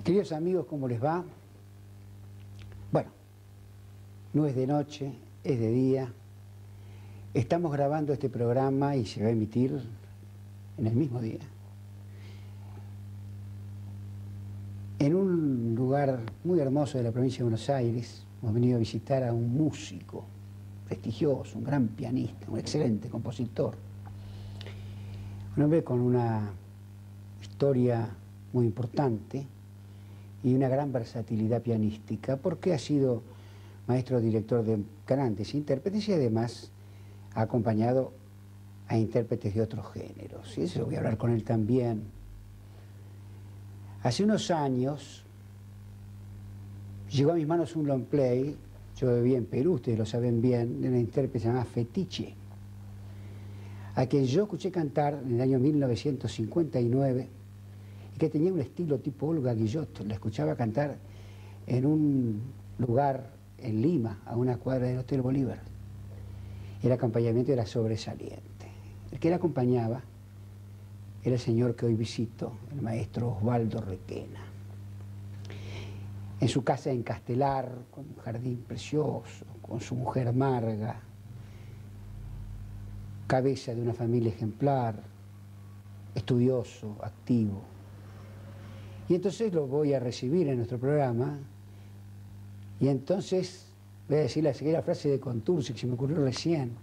Queridos amigos, ¿cómo les va? Bueno, no es de noche, es de día. Estamos grabando este programa y se va a emitir en el mismo día. En un lugar muy hermoso de la provincia de Buenos Aires, hemos venido a visitar a un músico prestigioso, un gran pianista, un excelente compositor. Un hombre con una historia muy importante y una gran versatilidad pianística, porque ha sido maestro director de grandes intérpretes y además ha acompañado a intérpretes de otros géneros. Y eso voy a hablar con él también. Hace unos años llegó a mis manos un long play, yo vivía en Perú, ustedes lo saben bien, de una intérprete llamada Fetiche, a quien yo escuché cantar en el año 1959 y que tenía un estilo tipo Olga Guillot. La escuchaba cantar en un lugar en Lima, a una cuadra del Hotel Bolívar. El acompañamiento era sobresaliente. El que la acompañaba era el señor que hoy visito, el maestro Osvaldo Requena. En su casa en Castelar, con un jardín precioso, con su mujer Marga, cabeza de una familia ejemplar, estudioso, activo. Y entonces lo voy a recibir en nuestro programa, y entonces voy a decir la siguiente frase de Contursi que se me ocurrió recién: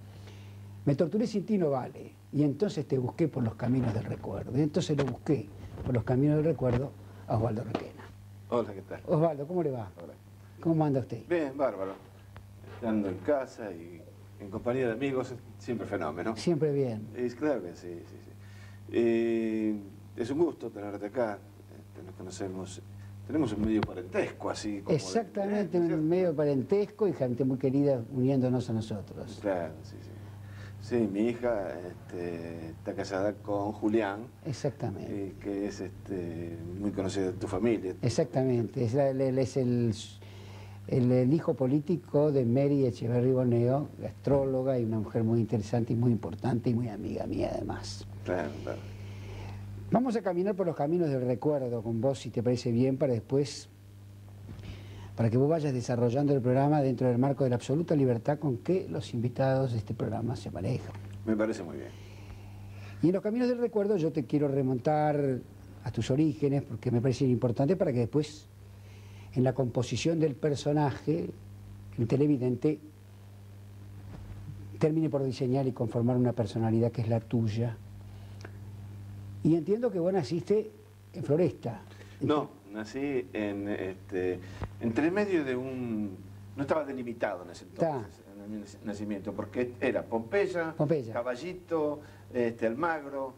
me torturé sin ti no vale, y entonces te busqué por los caminos del recuerdo. Y entonces lo busqué por los caminos del recuerdo a Osvaldo Requena. Hola, ¿qué tal? Osvaldo, ¿cómo le va? Hola. ¿Cómo anda usted? Bien, bárbaro. Estando en casa y en compañía de amigos, siempre fenómeno. Siempre bien. Claro que sí, sí, sí. Es un gusto tenerte acá. Nos conocemos, tenemos un medio parentesco así como exactamente, ¿no es un medio parentesco y gente muy querida uniéndonos a nosotros. Claro, sí, sí. Sí, mi hija está casada con Julián. Exactamente. Que es muy conocido de tu familia. Exactamente, él es el hijo político de Mary Echeverry Boneo, astróloga y una mujer muy interesante y muy importante y muy amiga mía además. Claro, claro. Vamos a caminar por los caminos del recuerdo con vos, si te parece bien, para después, para que vos vayas desarrollando el programa dentro del marco de la absoluta libertad con que los invitados de este programa se manejan. Me parece muy bien. Y en los caminos del recuerdo yo te quiero remontar a tus orígenes, porque me parece importante para que después, en la composición del personaje, el televidente termine por diseñar y conformar una personalidad que es la tuya. Y entiendo que vos naciste en Floresta. No, nací entre medio de un... No estaba delimitado en ese entonces, en mi nacimiento, porque era Pompeya, Caballito, Almagro.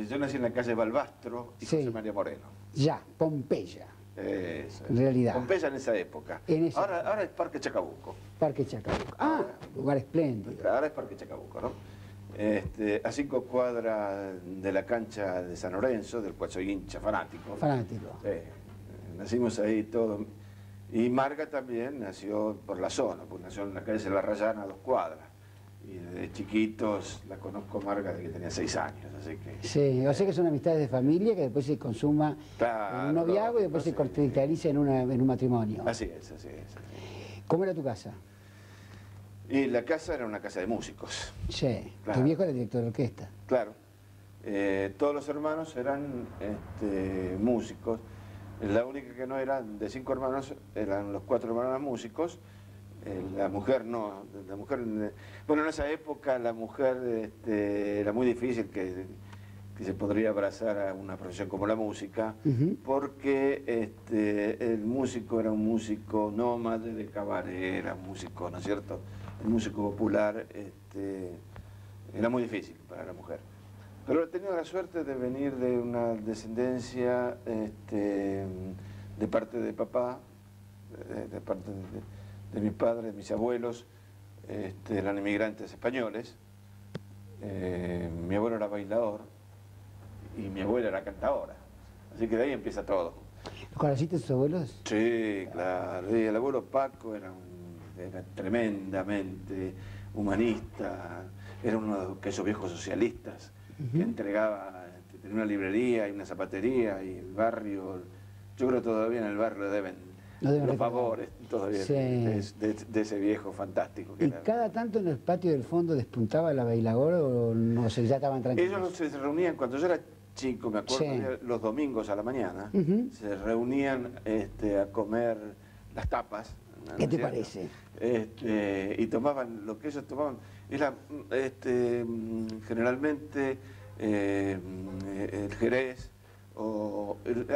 Yo nací en la calle Balbastro y José María Moreno. Ya, Pompeya. Eso, en realidad. Pompeya en esa época. Ahora es Parque Chacabuco. Parque Chacabuco. Ah, lugar espléndido. Ahora es Parque Chacabuco, ¿no? A 5 cuadras de la cancha de San Lorenzo, del cual soy hincha fanático. Fanático. Nacimos ahí todos. Y Marga también nació por la zona, pues nació en la calle de la Rayana a 2 cuadras. Y desde chiquitos la conozco Marga desde que tenía 6 años, así que... Sí, o sea que son amistades de familia que después se consuma en un noviazgo y después se cristaliza en un matrimonio. Así es, así es. ¿Cómo era tu casa? Y la casa era una casa de músicos. Sí, claro. Tu viejo era director de orquesta. Claro. Todos los hermanos eran músicos. La única que no era, de 5 hermanos, eran los 4 hermanos músicos. La mujer no. Bueno, en esa época la mujer era muy difícil que se podría abrazar a una profesión como la música, porque el músico era un músico nómade de cabaret, era un músico, ¿no es cierto? El músico popular era muy difícil para la mujer. Pero he tenido la suerte de venir de una descendencia de parte de papá, de parte de mi padre, de mis abuelos, eran inmigrantes españoles. Mi abuelo era bailador y mi abuela era cantadora. Así que de ahí empieza todo. ¿Los conociste a tus abuelos? Sí, claro. Y el abuelo Paco era tremendamente humanista, era uno de esos viejos socialistas que entregaba, tenía una librería y una zapatería y el barrio Yo creo que todavía en el barrio le deben No deben los recordar. favores todavía Sí. de ese viejo fantástico. Que ¿Y era. cada tanto en el patio del fondo despuntaba la bailadora o no sé, ya estaban tranquilos? Ellos se reunían, cuando yo era chico, me acuerdo, Sí. los domingos a la mañana, Ujú. se reunían a comer las tapas. ¿no ¿Qué es te cierto? parece? Y tomaban, lo que ellos tomaban, era generalmente el jerez,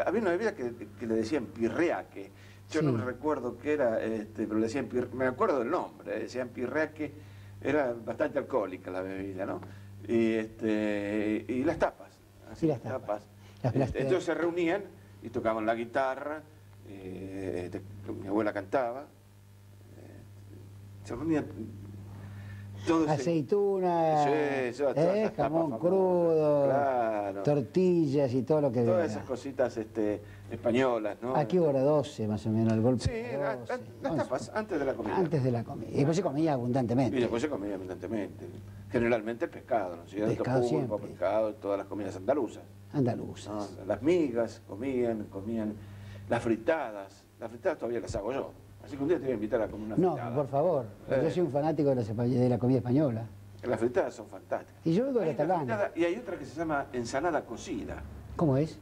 había una bebida que le decían pirreaque. Yo Sí. no me recuerdo qué era, pero le decían me acuerdo del nombre, decían pirreaque, era bastante alcohólica la bebida, ¿no? Y las tapas. Sí, las tapas. Las- Entonces se reunían y tocaban la guitarra, mi abuela cantaba, se reunían todos. Aceituna, Sí, todas esas tapas jamón famosas, crudo, claro. tortillas y todo lo que Todas venga. esas cositas españolas, ¿no? Aquí hora 12 más o menos, el golpe. Sí, de las 12, las 11. tapas, antes de la comida. Antes de la comida. Y después se comía abundantemente. Y después se comía abundantemente. Generalmente pescado, ¿no es cierto? Pescado Pulpo, siempre. pescado, todas las comidas andaluzas. Andaluzas. ¿no? Las migas comían las fritadas todavía las hago yo. Así que un día te voy a invitar a comer una No, fritada. por favor. Yo soy un fanático de la comida española. Las fritadas son fantásticas. Y yo vengo de Hay la una Talana. fritada y hay otra que se llama ensalada cocida. ¿Cómo es?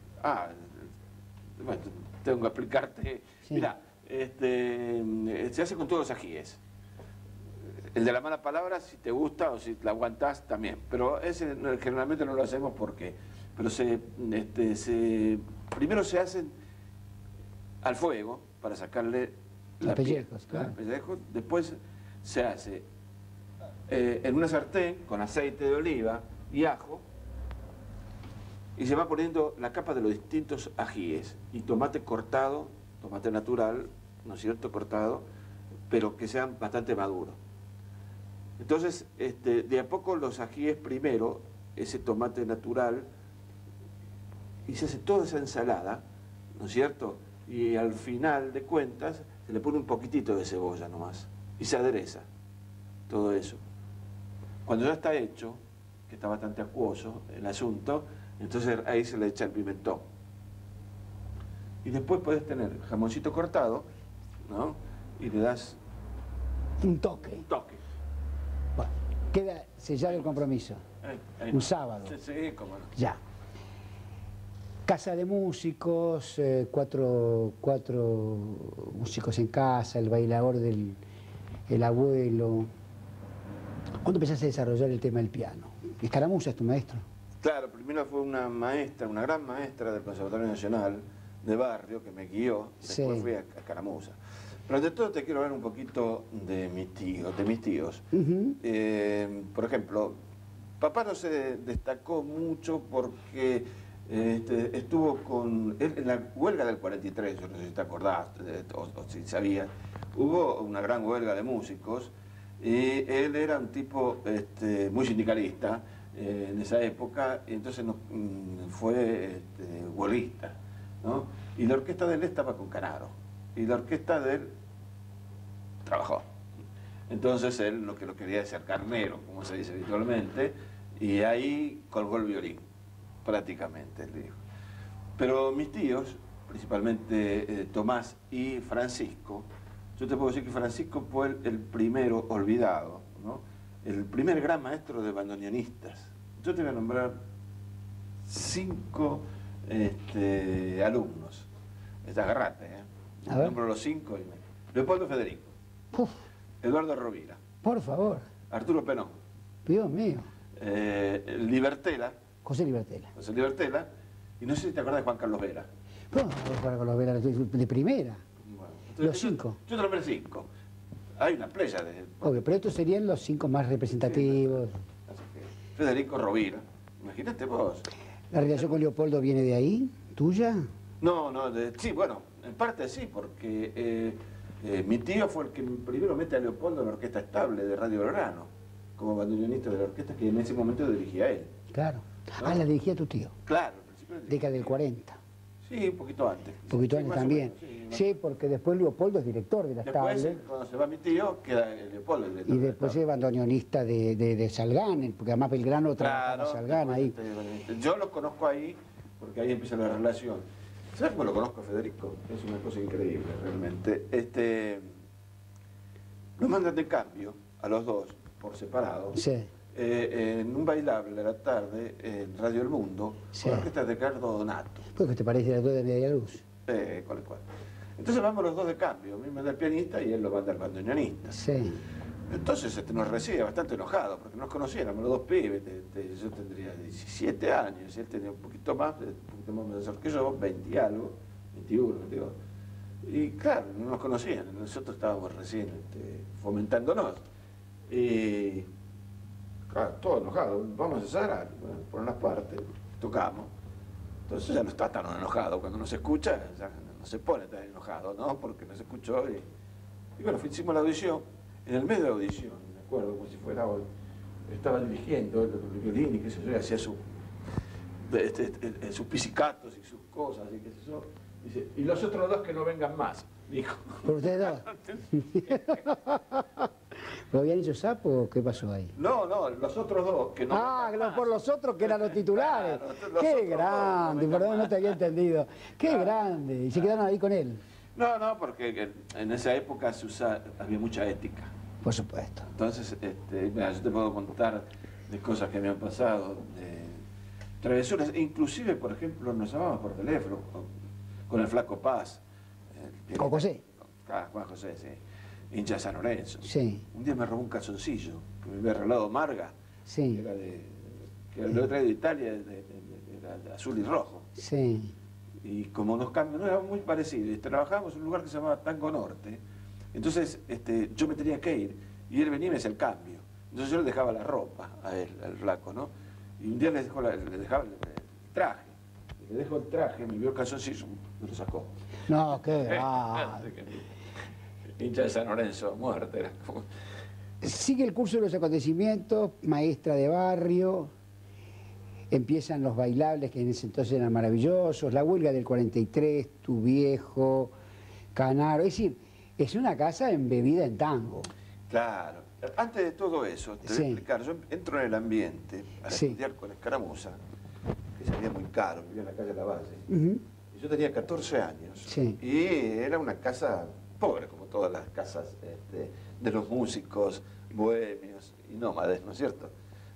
Bueno, tengo que explicarte. Sí. Mira, se hace con todos los ajíes. El de la mala palabra, si te gusta o si la aguantás, también. Pero ese generalmente no lo hacemos porque... Pero primero se hacen al fuego para sacarle Los piel, pellejos, claro. los pellejos. Después se hace en una sartén con aceite de oliva y ajo, y se va poniendo la capa de los distintos ajíes y tomate cortado, tomate natural, ¿no es cierto?, cortado, pero que sean bastante maduros. Entonces, de a poco los ajíes primero, ese tomate natural, y se hace toda esa ensalada, ¿no es cierto?, y al final de cuentas se le pone un poquitito de cebolla nomás, y se adereza todo eso. Cuando ya está hecho, que está bastante acuoso el asunto, entonces ahí se le echa el pimentón. Y después puedes tener jamoncito cortado, ¿no? Y le das Un toque. un toque. Bueno, queda sellado el compromiso. Ahí Un va. sábado. Sí, cómo no. Ya. Casa de músicos, cuatro músicos en casa, el bailador el abuelo. ¿Cuándo empezaste a desarrollar el tema del piano? Escaramuza es tu maestro. Claro, primero fue una maestra, una gran maestra del Conservatorio Nacional de Barrio que me guió, después Sí. fui a Escaramuza. Pero ante todo te quiero hablar un poquito de mis tíos. Ujú. Por ejemplo, papá no se destacó mucho porque estuvo con él en la huelga del 43, yo no sé si te acordás o si sabías, hubo una gran huelga de músicos y él era un tipo muy sindicalista en esa época, y entonces fue huelguista, ¿no? Y la orquesta de él estaba con Canaro, y la orquesta de él trabajó. Entonces él lo que lo quería es ser carnero, como se dice habitualmente, y ahí colgó el violín, prácticamente, él dijo. Pero mis tíos, principalmente Tomás y Francisco, yo te puedo decir que Francisco fue el primero olvidado, ¿no? El primer gran maestro de bandoneonistas. Yo te voy a nombrar 5 alumnos. Agarrate, ¿eh? A ver. Nombro los 5. Leopoldo Federico, Uf, Eduardo Rovira, por favor, Arturo Penón, Dios mío. Libertela, José Libertela. José Libertela, y no sé si te acuerdas de Juan Carlos Vera. Bueno, para con los velas de primera. Bueno, Los 5. Yo te nombré 5. Hay una playa de... Ok, pero estos serían los 5 más representativos. Así que, Federico Rovira, imagínate vos. ¿La relación con Leopoldo viene de ahí? ¿Tuya? No, sí, bueno, en parte sí, porque mi tío fue el que primero mete a Leopoldo en la orquesta estable de Radio Belgrano, como bandoneonista de la orquesta que en ese momento dirigía él. Claro. ¿No? Ah, la dirigía tu tío. Claro, al principio la dirigía. Década del 40. Sí, un poquito antes. Un poquito Sí, antes más o también. menos, Sí, porque después Leopoldo es director de la Después, estable. cuando se va mi tío, queda Leopoldo el director Y de la después estable. es bandoneonista de Salgán, porque además Belgrano trabaja Claro, con Salgán ahí. yo los conozco ahí, porque ahí empieza la relación. ¿Sabes cómo lo conozco a Federico? Es una cosa increíble, realmente. Nos mandan de cambio a los dos, por separado, Sí. En un bailable de la tarde en Radio El Mundo, Sí. con la orquesta de Ricardo Donato. ¿Qué te parece la de Media Luz? Con el cual. Entonces vamos los dos de cambio, a mí me manda el pianista y él lo manda el bandoneonista. Sí. Entonces nos recibe bastante enojado, porque nos conociéramos los dos pibes, yo tendría 17 años, y él tenía un poquito más mayor que yo, 20 y algo, 21, 22. Y claro, no nos conocían, nosotros estábamos recién fomentándonos. Y claro, todo enojado, vamos a ensayar, bueno, por unas partes, tocamos. Entonces ya no está tan enojado, cuando nos escucha ya no se pone tan enojado, ¿no? Porque nos escuchó y bueno, hicimos la audición. En el medio de la audición, me acuerdo como si fuera hoy, estaba dirigiendo el violín y qué sé yo, y hacía sus pizzicatos y sus cosas y qué sé yo. Dice, y los otros dos que no vengan más, dijo. ¿Por ustedes dos? ¿Lo habían hecho sapo o qué pasó ahí? No, los otros dos que no vengan más. Por los otros que eran los titulares. Claro, los ¡Qué otros grande! dos, no Perdón, no te había entendido. ¡Qué Claro. grande! Y se quedaron ahí con él. No, porque en esa época había mucha ética. Por supuesto. Entonces, mira, yo te puedo contar de cosas que me han pasado, de travesuras, inclusive, por ejemplo, nos llamábamos por teléfono con el Flaco Paz. ¿Con José? Juan José, sí. Hincha de San Lorenzo. Sí. Un día me robó un calzoncillo que me había regalado Marga, Sí. que lo he traído de Italia, era de azul y rojo. Sí. Y como nos cambian, no era muy parecido, trabajábamos en un lugar que se llamaba Tango Norte, entonces yo me tenía que ir y él venía y me hacía el cambio. Entonces yo le dejaba la ropa a él, al flaco, ¿no? Y un día le dejaba el traje. Le dejo el traje, me vio el calzoncillo, me lo sacó. No, qué grande. Hincha de San Lorenzo, muerte. Era como... Sigue el curso de los acontecimientos, maestra de barrio, empiezan los bailables que en ese entonces eran maravillosos, la huelga del 43, Tu Viejo, Canaro, es decir, es una casa embebida en tango. Claro. Antes de todo eso, te voy a explicar, yo entro en el ambiente a estudiar con Escaramuza, que salía muy caro, vivía en la calle de la Valle, y yo tenía 14 años, y era una casa pobre, como todas las casas de los músicos bohemios y nómades, ¿no es cierto?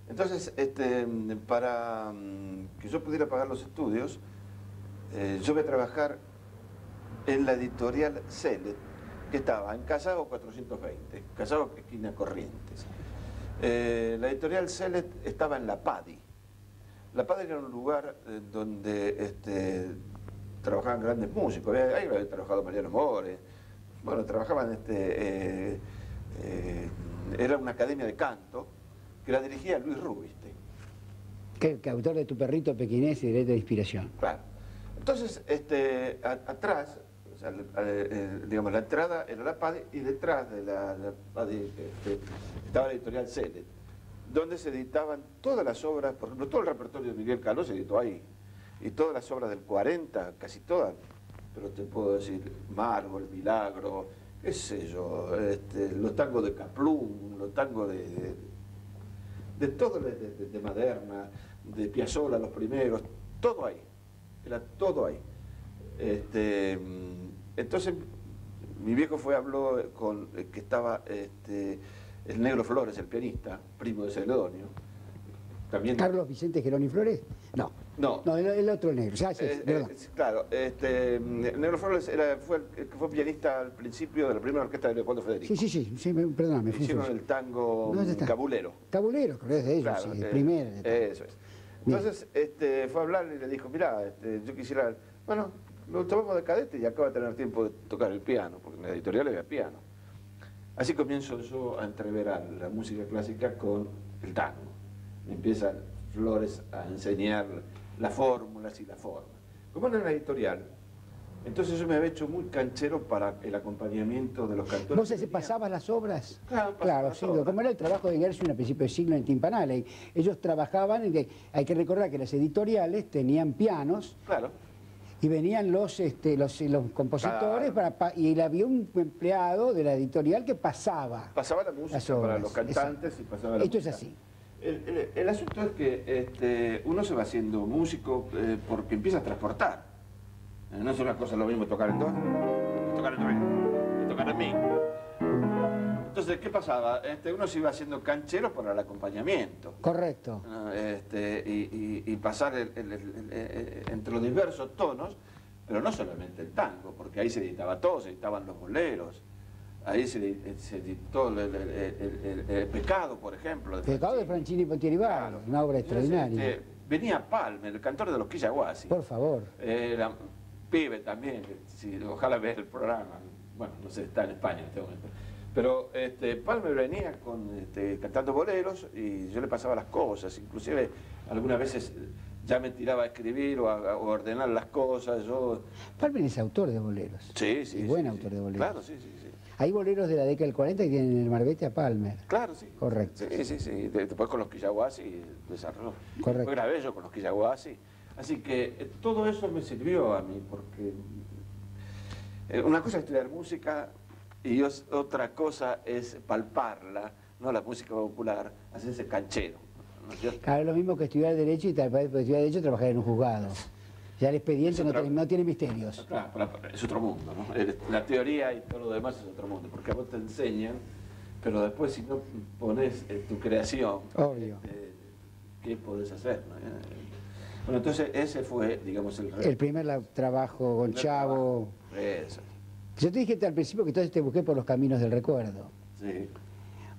Entonces, para que yo pudiera pagar los estudios, yo voy a trabajar en la editorial Celet, que estaba en Callao 420, Callao esquina Corrientes. La editorial Celet estaba en La Padi. La Padi era un lugar donde trabajaban grandes músicos. Ahí había trabajado Mariano More. Bueno, trabajaban, era una academia de canto que la dirigía Luis Rubiste. Que autor de Tu Perrito Pequinés y Derecho de Inspiración. Claro. Entonces, atrás, o sea, digamos, la entrada era la PADI y detrás de la PADI estaba la editorial Celet, donde se editaban todas las obras, por ejemplo, todo el repertorio de Miguel Caló se editó ahí, y todas las obras del 40, casi todas, pero te puedo decir, Margo, El Milagro, qué sé yo, los tangos de Kaplum, los tangos de todo, de Maderna, de Piazzolla, los primeros, todo ahí, era todo ahí. Entonces, mi viejo habló con que estaba el Negro Flores, el pianista, primo de Celedonio. También... ¿Carlos Vicente Geroni Flores? No. No, el otro negro. Claro, el Negro Flores fue el que fue pianista al principio de la primera orquesta de Leopoldo Federico. Sí, perdóname. Hicieron el tango Cabulero. Cabulero, correcto, de ellos, claro, el primero. Eso es. Entonces fue a hablar y le dijo, mirá, yo quisiera, bueno, lo tomamos de cadete y acaba de tener tiempo de tocar el piano, porque en la editorial había piano. Así comienzo yo a entreverar la música clásica con el tango. Me empiezan Flores a enseñar las fórmulas y la forma. Como era una editorial, entonces yo me había hecho muy canchero para el acompañamiento de los cantores. ¿Vos se pasabas las obras? Claro, sí, como era el trabajo de Gershwin a principios de siglo en Timpanale. Ellos trabajaban, hay que recordar que las editoriales tenían pianos. Claro. Y venían los compositores y había un empleado de la editorial que pasaba. Pasaba la música para los cantantes y pasaba la música. Esto es así. El asunto es que uno se va haciendo músico porque empieza a transportar. No es una cosa lo mismo tocar en do, que tocar en re, que tocar en mi. Entonces, ¿qué pasaba? Uno se iba haciendo canchero para el acompañamiento. Correcto. Y pasar entre los diversos tonos, pero no solamente el tango, porque ahí se editaba todo, se editaban los boleros. Ahí se editó el Pecado, por ejemplo. Pecado de Franchini Pontieri Bar, claro. Una obra extraordinaria. Venía Palmer, el cantor de los Quillahuasi. Por favor. Era pibe también, ojalá vea el programa. Bueno, no sé, está en España en este momento. Pero Palmer venía cantando boleros y yo le pasaba las cosas. Inclusive algunas veces ya me tiraba a escribir o a ordenar las cosas. Palmer es autor de boleros. Sí, sí. Y buen autor de boleros. Claro, sí. Hay boleros de la década del 40 que tienen en el Marbete a Palmer. Claro, sí. Correcto. Sí. Después con los Quillahuasi desarrolló. Correcto. Después grabé yo con los Quillahuasi. Así que todo eso me sirvió a mí porque una cosa es estudiar música y otra cosa es palparla, no la música popular, hacerse canchero. ¿No es cierto? Claro, es lo mismo que estudiar Derecho y tal vez estudiar Derecho trabajar en un juzgado. Ya el expediente no tiene misterios. Claro, es otro mundo, ¿no? La teoría y todo lo demás es otro mundo, porque a vos te enseñan, pero después si no pones tu creación, obvio, ¿qué podés hacer? ¿No? Bueno, entonces ese fue, digamos, el primer trabajo con Chavo. Eso. Yo te dije al principio que entonces te busqué por los caminos del recuerdo. Sí.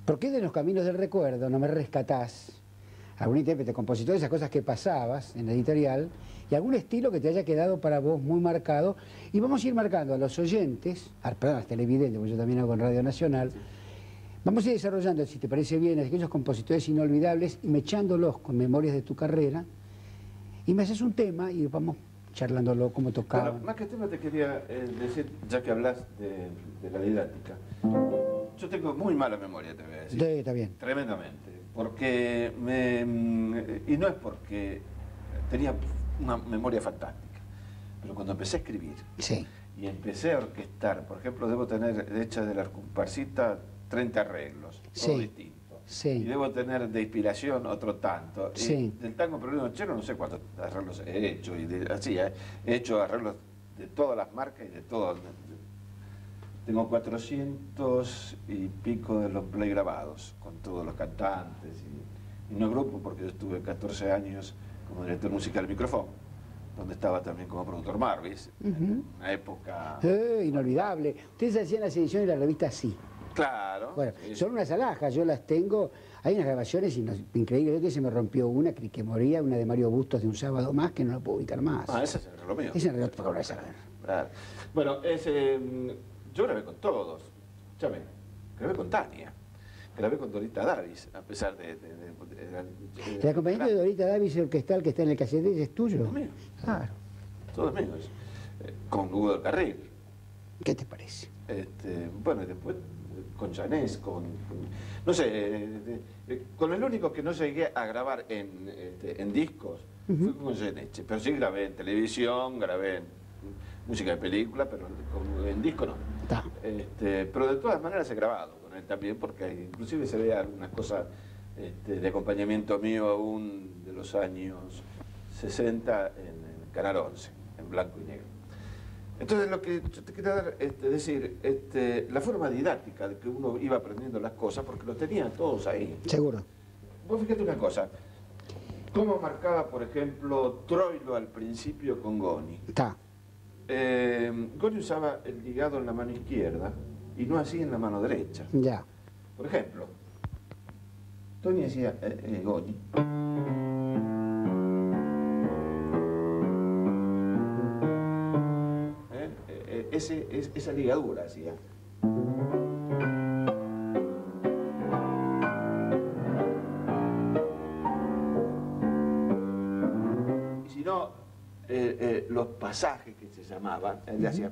¿Por qué de los caminos del recuerdo no me rescatás algún intérprete, compositor, esas cosas que pasabas en la editorial, y algún estilo que te haya quedado para vos muy marcado? Y vamos a ir marcando a los oyentes, perdón, a los televidentes, porque yo también hago en Radio Nacional, vamos a ir desarrollando, si te parece bien, aquellos compositores inolvidables y mechándolos con memorias de tu carrera, y me haces un tema y vamos charlándolo, cómo tocaba. Bueno, más que tema te quería decir, ya que hablas de la didáctica, yo tengo muy mala memoria, te voy a decir. Sí, está bien. Tremendamente. Porque y no es porque tenía una memoria fantástica, pero cuando empecé a escribir sí, y empecé a orquestar, por ejemplo, debo tener hecha de la comparsita 30 arreglos, sí, todo distinto. Sí. Y debo tener de inspiración otro tanto. Sí. Y del tango peruano chero no sé cuántos arreglos he hecho, así, he hecho arreglos de todas las marcas y de todo. Tengo 400 y pico de los play grabados, con todos los cantantes, y no grupo, porque yo estuve 14 años como director musical de Micrófono, donde estaba también como productor Marvis, en una época... inolvidable. Ustedes hacían las ediciones de la revista Sí. Claro. Bueno, sí. Son unas alhajas, yo las tengo, hay unas grabaciones increíbles, que se me rompió una que moría, una de Mario Bustos de Un Sábado Más, que no la puedo ubicar más. Ese es el reloj mío. Ese es el reloj para volver a saber. Claro. Bueno, yo grabé con todos, grabé con Tania, grabé con Dorita Davis, a pesar de el acompañamiento de Dorita Davis orquestal que está en el casete es tuyo. Todo mío. Claro. Todo mío. Con Hugo del Carril. ¿Qué te parece? Bueno, y después con Janés, no sé, con el único que no llegué a grabar en discos fue con Geneche, pero sí grabé en televisión, grabé en música de película, pero en disco no. Pero de todas maneras he grabado con él también, porque inclusive se ve algunas cosas de acompañamiento mío aún de los años 60 en Canal 11, en blanco y negro. Entonces lo que yo te quería decir, la forma didáctica de que uno iba aprendiendo las cosas, porque lo tenían todos ahí. Seguro. Vos fíjate una cosa, cómo marcaba, por ejemplo, Troilo al principio con Goni. Está. Goni usaba el ligado en la mano izquierda y no así en la mano derecha. Ya. Por ejemplo, Tony decía Goni. Esa ligadura hacía. Y si no, los pasajes que se llamaban, él le hacía.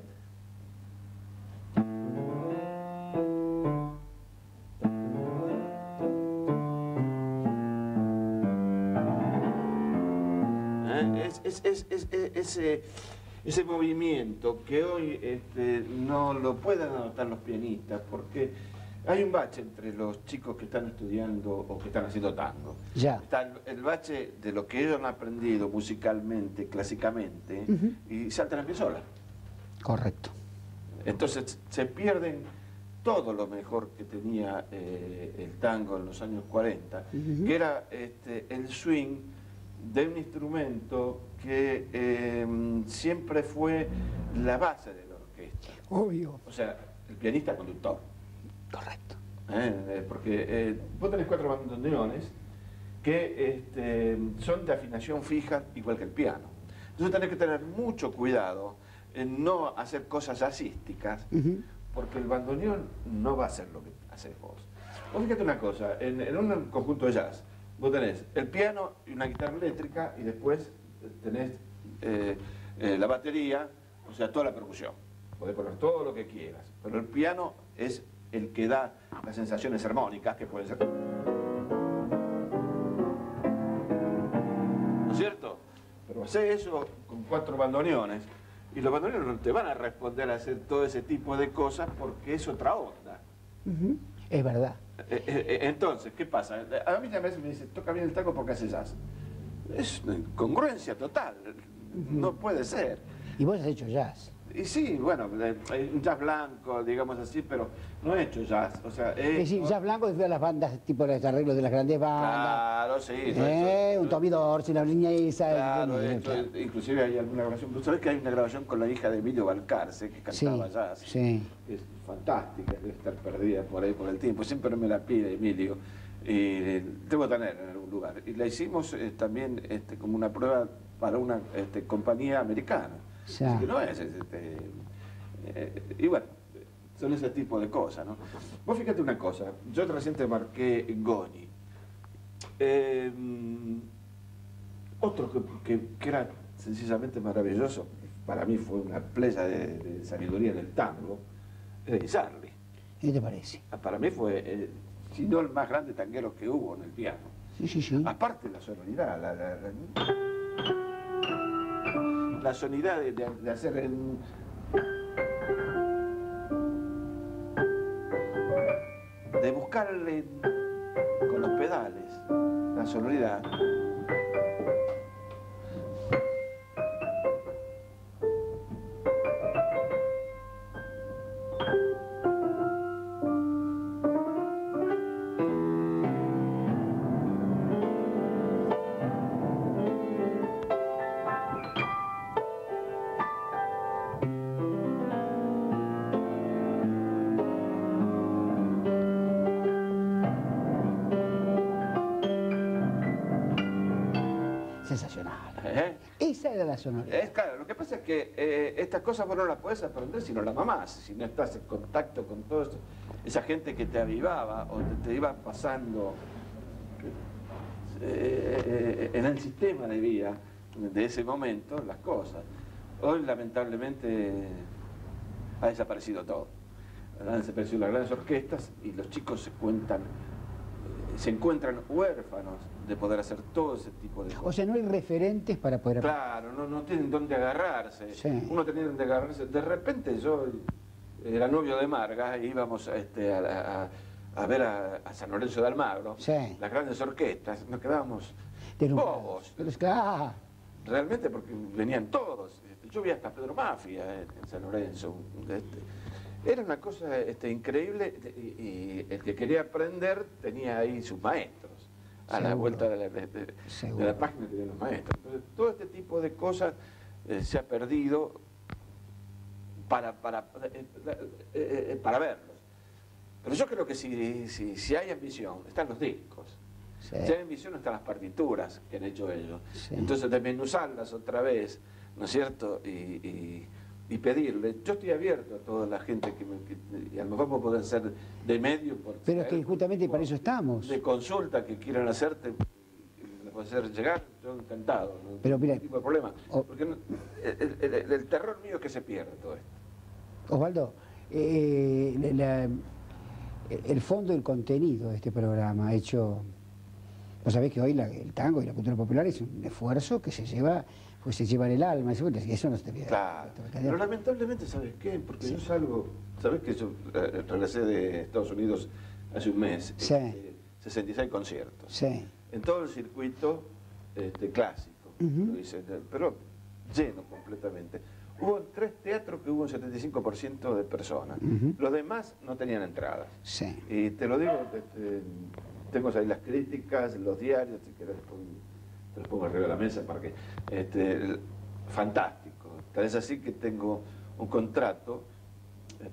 Ese movimiento que hoy no lo pueden adoptar los pianistas, porque hay un bache entre los chicos que están estudiando o que están haciendo tango. Ya. Está el bache de lo que ellos han aprendido musicalmente, clásicamente, y saltan a pie sola. Correcto. Entonces se pierden todo lo mejor que tenía el tango en los años 40, que era el swing de un instrumento que siempre fue la base de la orquesta. Obvio. O sea, el pianista conductor. Correcto. Porque vos tenés 4 bandoneones que son de afinación fija igual que el piano. Entonces tenés que tener mucho cuidado en no hacer cosas jazzísticas, porque el bandoneón no va a hacer lo que haces vos. Vos fíjate una cosa, en un conjunto de jazz, vos tenés el piano y una guitarra eléctrica y después tenés la batería, o sea, toda la percusión. Podés poner todo lo que quieras, pero el piano es el que da las sensaciones armónicas que pueden ser... ¿No es cierto? Pero hacé eso con 4 bandoneones y los bandoneones no te van a responder a hacer todo ese tipo de cosas porque es otra onda. Es verdad. Entonces, ¿qué pasa? A mí a veces me dice, toca bien el tango porque hace jazz. Es una incongruencia total, no puede ser. Y vos has hecho jazz. Y sí, bueno, un jazz blanco, digamos así, pero no he hecho jazz. O sea, Es decir, jazz blanco es de las bandas, tipo los arreglos de las grandes bandas. Claro, sí. Un Tommy Dorsey, una niña esa. Claro, inclusive hay alguna grabación. ¿Tú sabés que hay una grabación con la hija de Emilio Balcarce que cantaba jazz? Sí. Es fantástica, debe estar perdida por ahí por el tiempo. Siempre me la pide Emilio. Y debo tener en algún lugar. Y la hicimos también como una prueba para una compañía americana. Sí. Así que no es, y bueno, son ese tipo de cosas, ¿no? Vos fíjate una cosa, yo recién te marqué Goni. Otro que era sencillamente maravilloso, para mí fue una playa de sabiduría en el tango, es Di Sarli. ¿Qué te parece? Para mí fue, si no el más grande tanguero que hubo en el piano. Sí, sí, sí. Aparte de la sonoridad, la sonoridad de hacer de buscarle con los pedales la sonoridad. Sensacional. Esa era la sonoridad. Claro, lo que pasa es que estas cosas vos no las podés aprender si no las mamás, si no estás en contacto con todo esto. Esa gente que te avivaba o te iba pasando en el sistema de vida de ese momento las cosas. Hoy lamentablemente ha desaparecido todo. Han desaparecido las grandes orquestas y los chicos se encuentran huérfanos de poder hacer todo ese tipo de cosas. O sea, no hay referentes para poder... Claro, no tienen dónde agarrarse. Sí. Uno tenía dónde agarrarse. De repente yo era novio de Marga e íbamos a ver a San Lorenzo de Almagro, Sí. las grandes orquestas, nos quedábamos bobos. Pero es claro. Realmente porque venían todos. Yo vi hasta Pedro Mafia en San Lorenzo. Era una cosa increíble y el que quería aprender tenía ahí sus maestros. A la vuelta de la página tenían los maestros. Entonces, todo este tipo de cosas se ha perdido para verlos. Pero yo creo que si hay ambición, están los discos. Sí. Si hay ambición, están las partituras que han hecho ellos. Sí. Entonces, desmenuzarlas otra vez, ¿no es cierto? Y pedirle. Yo estoy abierto a toda la gente y a lo mejor pueden ser de medio. Pero es que justamente para eso estamos. De consulta que quieran hacerte, hacer llegar, yo encantado. No Pero mira, tengo ningún problema. Porque el terror mío es que se pierda todo esto. Osvaldo, el fondo, el contenido de este programa hecho... Vos sabés que hoy el tango y la cultura popular es un esfuerzo que se lleva en el alma, eso no se te olvida. Claro, pero lamentablemente, ¿sabes qué? Porque yo salgo, ¿sabés que yo regresé de Estados Unidos hace un mes? Sí. 66 conciertos. Sí. En todo el circuito clásico, lo hice, pero lleno completamente. Hubo 3 teatros que hubo un 75% de personas. Los demás no tenían entradas. Sí. Y te lo digo, tengo ahí las críticas, los diarios, si querés te los pongo arriba de la mesa para que... fantástico. Tal es así que tengo un contrato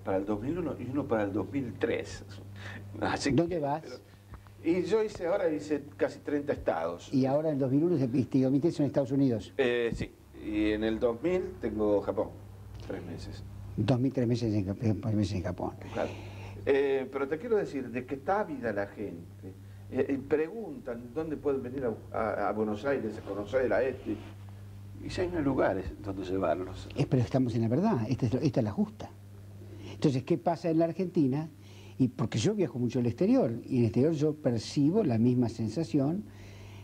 para el 2001 y uno para el 2003. Así ¿Dónde vas? Y yo ahora hice casi 30 estados. Y ahora en 2001 te omites en Estados Unidos. Sí, y en el 2000 tengo Japón, 3 meses. 2000, 3 meses en Japón. Claro. Pero te quiero decir, de que está ávida la gente. Preguntan dónde pueden venir a Buenos Aires, a conocer a este. Y si hay no hay lugares donde llevarlos. Pero estamos en la verdad, esta es la justa. Entonces, ¿qué pasa en la Argentina? Y porque yo viajo mucho al exterior, y en el exterior yo percibo la misma sensación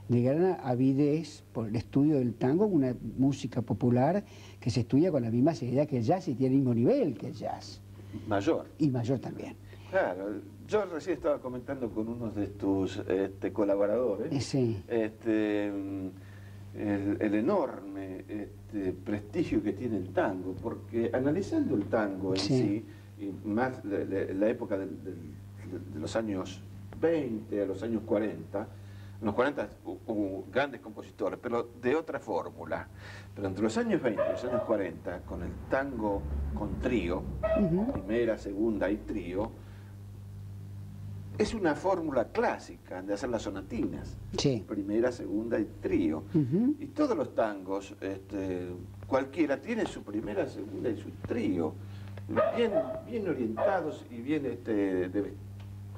de gran avidez por el estudio del tango, una música popular que se estudia con la misma seriedad que el jazz y tiene el mismo nivel que el jazz. Mayor. Y mayor también. Claro, yo recién estaba comentando con unos de tus colaboradores Sí. el enorme prestigio que tiene el tango, porque analizando el tango en sí, y más la época de los años 20 a los años 40, en los 40 hubo grandes compositores, pero de otra fórmula. Pero entre los años 20 y los años 40, con el tango con trío, primera, segunda y trío, es una fórmula clásica de hacer las sonatinas. Sí. Primera, segunda y trío. Y todos los tangos, cualquiera, tiene su primera, segunda y su trío. Bien orientados y bien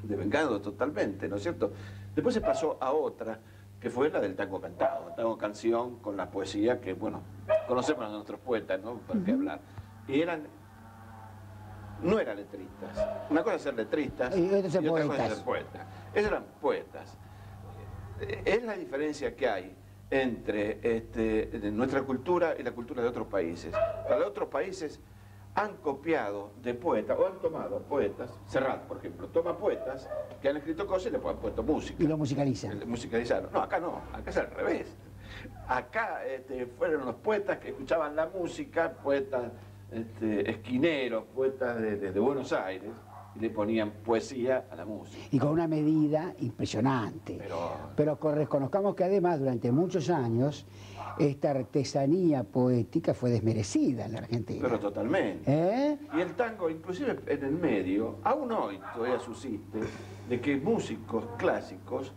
devengados totalmente, ¿no es cierto? Después se pasó a otra, que fue la del tango cantado, tango canción con la poesía que, bueno, conocemos a nuestros poetas, ¿no? ¿Para qué hablar? Y no eran letristas. Una cosa es ser letristas y otra cosa es ser poetas. Ellos eran poetas. Es la diferencia que hay entre nuestra cultura y la cultura de otros países. Para otros países han copiado de poetas, o han tomado poetas, Serrat, por ejemplo, toma poetas que han escrito cosas y le han puesto música. Y lo musicalizan. Musicalizaron. No, acá no, acá es al revés. Acá fueron los poetas que escuchaban la música, poetas esquineros, poetas de Buenos Aires, y le ponían poesía a la música. Y con una medida impresionante. Pero reconozcamos que además durante muchos años esta artesanía poética fue desmerecida en la Argentina. Pero totalmente. Y el tango, inclusive en el medio, aún hoy todavía subsiste, de que músicos clásicos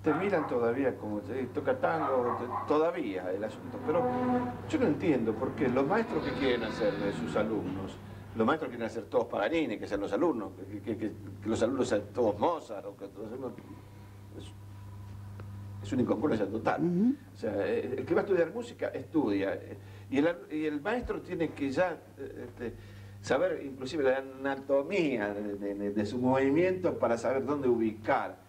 te miran todavía como toca tango, todavía el asunto. Pero yo no entiendo por qué los maestros que quieren hacer de sus alumnos, los maestros quieren hacer todos Paganini, que sean los alumnos, que los alumnos sean todos Mozart, o que todos... Es una incongruencia total. O sea, el que va a estudiar música, estudia. Y el maestro tiene que ya saber inclusive la anatomía de su movimiento para saber dónde ubicar.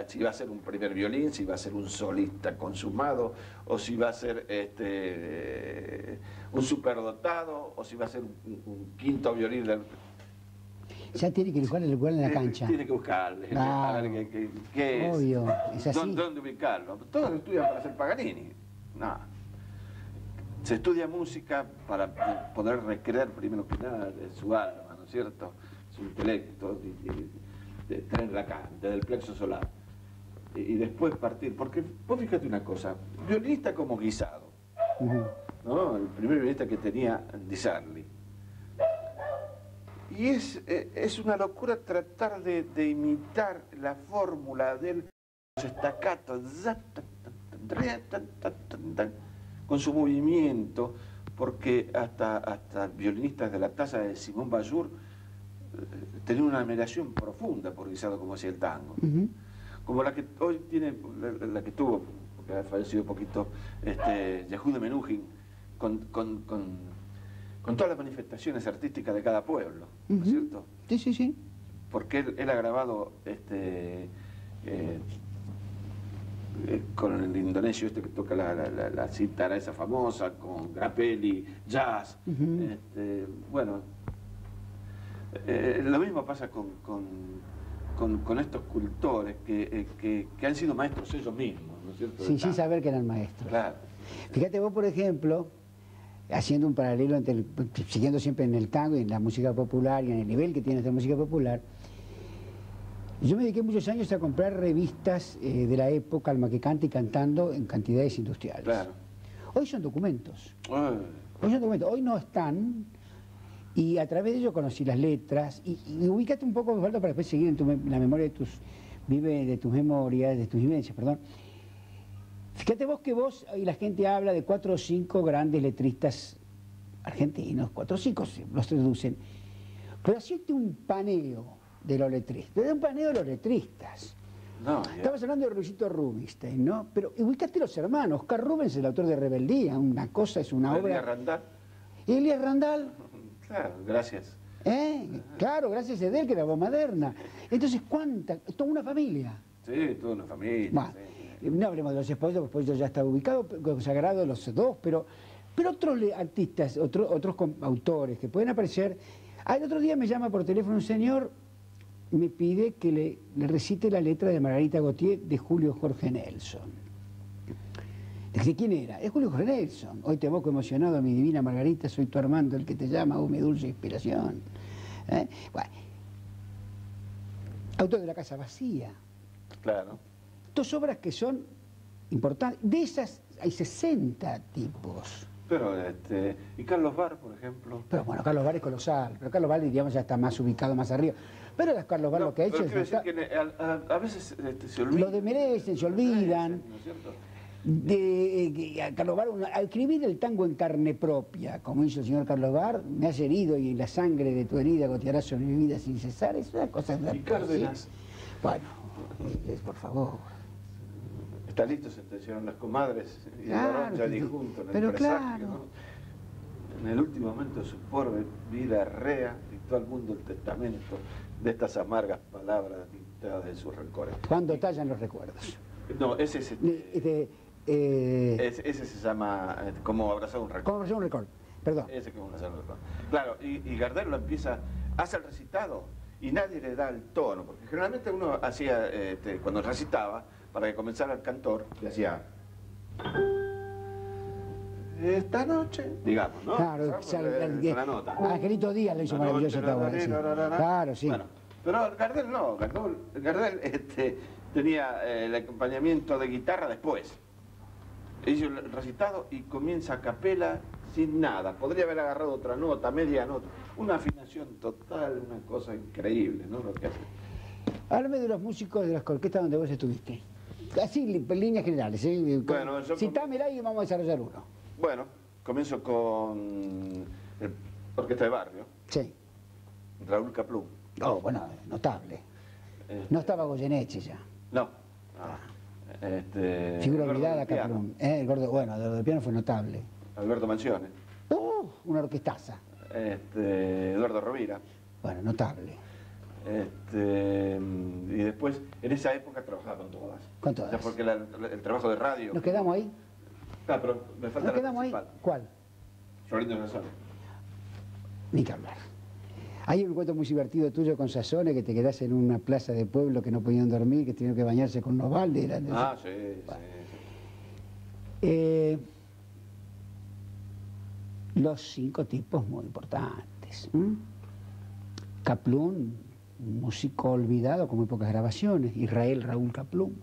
Si va a ser un primer violín, si va a ser un solista consumado, o si va a ser un superdotado, o si va a ser un quinto violín. Ya tiene que buscarle el lugar en la cancha. Tiene que buscarle. Claro. A ver qué es. Obvio, es así. ¿Dónde ubicarlo? Todos lo estudian para hacer Paganini. No. Se estudia música para poder recrear primero que nada su alma, ¿no es cierto? Su intelecto, de tenerla acá, desde el plexo solar. Y después partir. Porque vos fíjate una cosa, violinista como Guisado, ¿no? El primer violinista que tenía Di Sarli. Y es una locura tratar de imitar la fórmula del staccato, con su movimiento, porque hasta violinistas de la talla de Simón Bayur tenían una admiración profunda por Guisado como hacía el tango. Como la que hoy tiene, la que tuvo, porque ha fallecido poquito, Yehud Menuhin, con todas las manifestaciones artísticas de cada pueblo, ¿no es cierto? Sí, sí, sí. Porque él ha grabado con el indonesio que toca la cítara esa famosa, con Grappelli, jazz. Bueno, lo mismo pasa con estos cultores que han sido maestros ellos mismos, ¿no es cierto? Sí, sin saber que eran maestros. Claro. Fíjate vos, por ejemplo, haciendo un paralelo, siguiendo siempre en el tango y en la música popular y en el nivel que tiene esta música popular, yo me dediqué muchos años a comprar revistas de la época, Alma que canta y cantando en cantidades industriales. Claro. Hoy son documentos. Hoy son documentos. Hoy no están, y a través de ellos conocí las letras, y ubícate un poco, Osvaldo, para después seguir en la memoria de tus memorias, de tus vivencias, perdón. Fíjate vos que y la gente habla de 4 o 5 grandes letristas argentinos, 4 o 5 los traducen, pero hacerte un paneo de los letristas, un paneo de los letristas. No, Estabas hablando de Luisito Rubinstein, ¿no? Pero ubícate los hermanos. Oscar Rubens es el autor de Rebeldía, una cosa, es una obra. Elías Randall. Elías Randall. Claro, gracias. Claro, gracias a él que era voz moderna. Entonces, toda una familia. Sí, toda una familia. Bueno, sí. No hablemos de los Espósitos, porque Espósito ya está ubicado, consagrado los dos, pero otros artistas, otros autores que pueden aparecer. El otro día me llama por teléfono un señor, me pide que le recite la letra de Margarita Gautier de Julio Jorge Nelson. ¿De quién era? Es Julio Jorge Nelson. Hoy te evoco emocionado, mi divina Margarita, soy tu Armando, el que te llama, oh mi dulce inspiración. Bueno. Autor de La Casa Vacía. Claro. 2 obras que son importantes. De esas hay 60 tipos. Pero, y Carlos Bar, por ejemplo. Pero bueno, Carlos Bar es colosal. Pero Carlos Bar, digamos, ya está más ubicado, más arriba. Pero Carlos Bar lo que ha hecho es... decir que a veces se olvidan. Lo demerecen, se olvidan. ¿No es cierto? Carlos Bar, al escribir el tango en carne propia, como hizo el señor Carlos Bar, me has herido y la sangre de tu herida goteará sobre mi vida sin cesar. Es una cosa... ¿Y Cárdenas? Bueno, por favor. Está listo, sentenciaron las comadres y claro, el varón ya disjunto en el pero presagio, claro. ¿no? En el último momento de su pobre vida rea, dictó al mundo el testamento de estas amargas palabras dictadas de sus rencores. Cuando tallan los recuerdos. No, ese es ese se llama Como abrazar un recuerdo. Como abrazar un recuerdo, perdón. Ese que abrazar un recuerdo. Claro, y Gardel lo empieza, hace el recitado y nadie le da el tono, porque generalmente uno hacía, cuando recitaba, para que comenzara el cantor, le hacía... Esta noche, digamos, ¿no? Claro, con la nota. Angelito Díaz lo hizo maravilloso esta obra, sí. Claro, sí. Bueno, pero Gardel no, Gardel tenía el acompañamiento de guitarra después. Hizo el recitado y comienza a capela sin nada. Podría haber agarrado otra nota, media nota. Una afinación total, una cosa increíble, ¿no? Lo que hace. Háblame de los músicos de las orquestas donde vos estuviste. Así, en líneas generales. Bueno, citámela y vamos a desarrollar uno. Bueno, comienzo con la Orquesta de Barrio. Sí. Raúl Caplún. Oh, bueno, notable. No estaba Goyeneche ya. No. Figura olvidada, Caplún. El gordo, bueno, de lo de piano fue notable. Alberto Manzione. Una orquestaza. Eduardo Rovira. Bueno, notable. Y después, en esa época trabajaba con todas. Con todas. O sea, porque el trabajo de radio... ¿Nos quedamos ahí? Ah, pero me falta ¿Nos la quedamos principal. ahí? ¿Cuál? Florinda Sassone. Ni que hablar. Hay un cuento muy divertido tuyo con Sassone, que te quedás en una plaza de pueblo que no podían dormir, que tuvieron que bañarse con los baldes. Ah, sí, bueno. sí. Los 5 tipos muy importantes. Caplún, un músico olvidado con muy pocas grabaciones. Israel Raúl Caplún.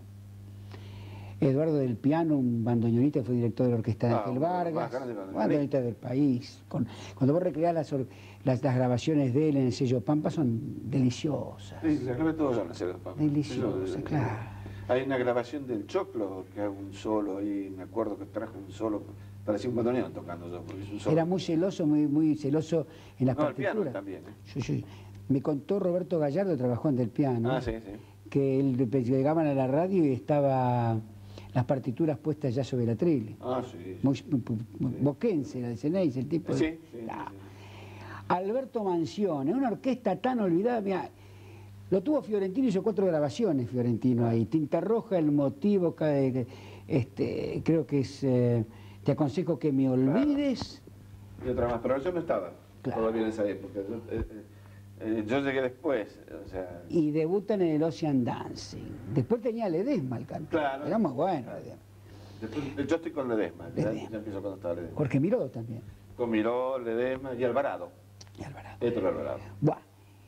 Eduardo del Piano, un bandoneonista que fue director de la orquesta de Ángel Vargas, bandoneonista del país. Cuando vos recreás las grabaciones de él en el sello Pampa son deliciosas. Sí, las grabé todas en el sello Pampa. Deliciosas, claro. Hay una grabación del Choclo que hago un solo ahí, me acuerdo que trajo un solo, parecía un bandoneón tocando yo, porque es un solo. Era muy celoso, muy celoso en las partituras. El piano también, Sí. Me contó Roberto Gallardo, trabajó en Del Piano, sí. que llegaban a la radio y estaba las partituras puestas ya sobre la tril. Sí. Boquense, era de Ceneice, el tipo. Sí. Alberto Manzione, una orquesta tan olvidada, mirá, lo tuvo Fiorentino, hizo 4 grabaciones Fiorentino ahí. Tinta Roja, El Motivo, creo que es Te aconsejo que me olvides. Y otra más, pero yo no estaba todavía en esa época. Yo llegué después, o sea... Y debutan en el Ocean Dancing. Después tenía Ledesma el cantor. Claro. Era muy bueno Ledesma. Después, yo estoy con Ledesma. Ya empiezo cuando estaba Ledesma. Jorge Miró también. con Miró, Ledesma y Alvarado. Y Alvarado. Héctor Alvarado. Buah.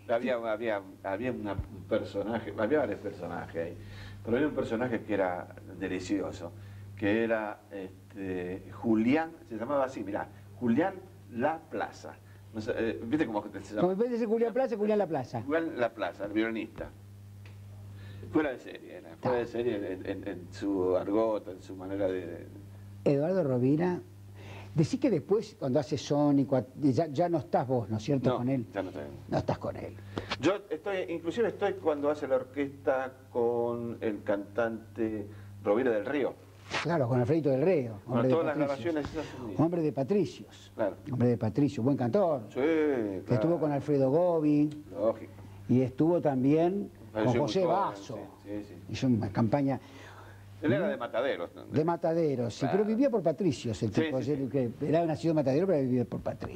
Había un personaje, había varios personajes ahí, pero había un personaje que era delicioso, que era Julián, se llamaba así, mirá, Julián La Plaza. No sé, ¿viste cómo se llama? Como en vez de ser Julián Plaza, Julián La Plaza. Julián La Plaza, el violinista. Fuera de serie, fuera de serie en su argot, en su manera de... Eduardo Rovira, decí que después, cuando hace Sónico, ya no estás vos, ¿no es cierto?, No, con él. ya no estoy. No estás con él. Yo inclusive estoy cuando hace la orquesta con el cantante Rovira del Río. Claro, con Alfredito del Río. Bueno, todas las grabaciones esas son... Hombre de Patricios. Claro. Hombre de Patricios, buen cantor. Sí, claro. Que estuvo con Alfredo Gobi. Lógico. Y estuvo también con Falleció José muy joven, Basso. sí. Hizo una campaña Él era de Mataderos. ¿No? de Mataderos, sí, Claro. pero vivía por Patricios el tipo. Sí. Que era nacido en Matadero, pero vivía por Patricios.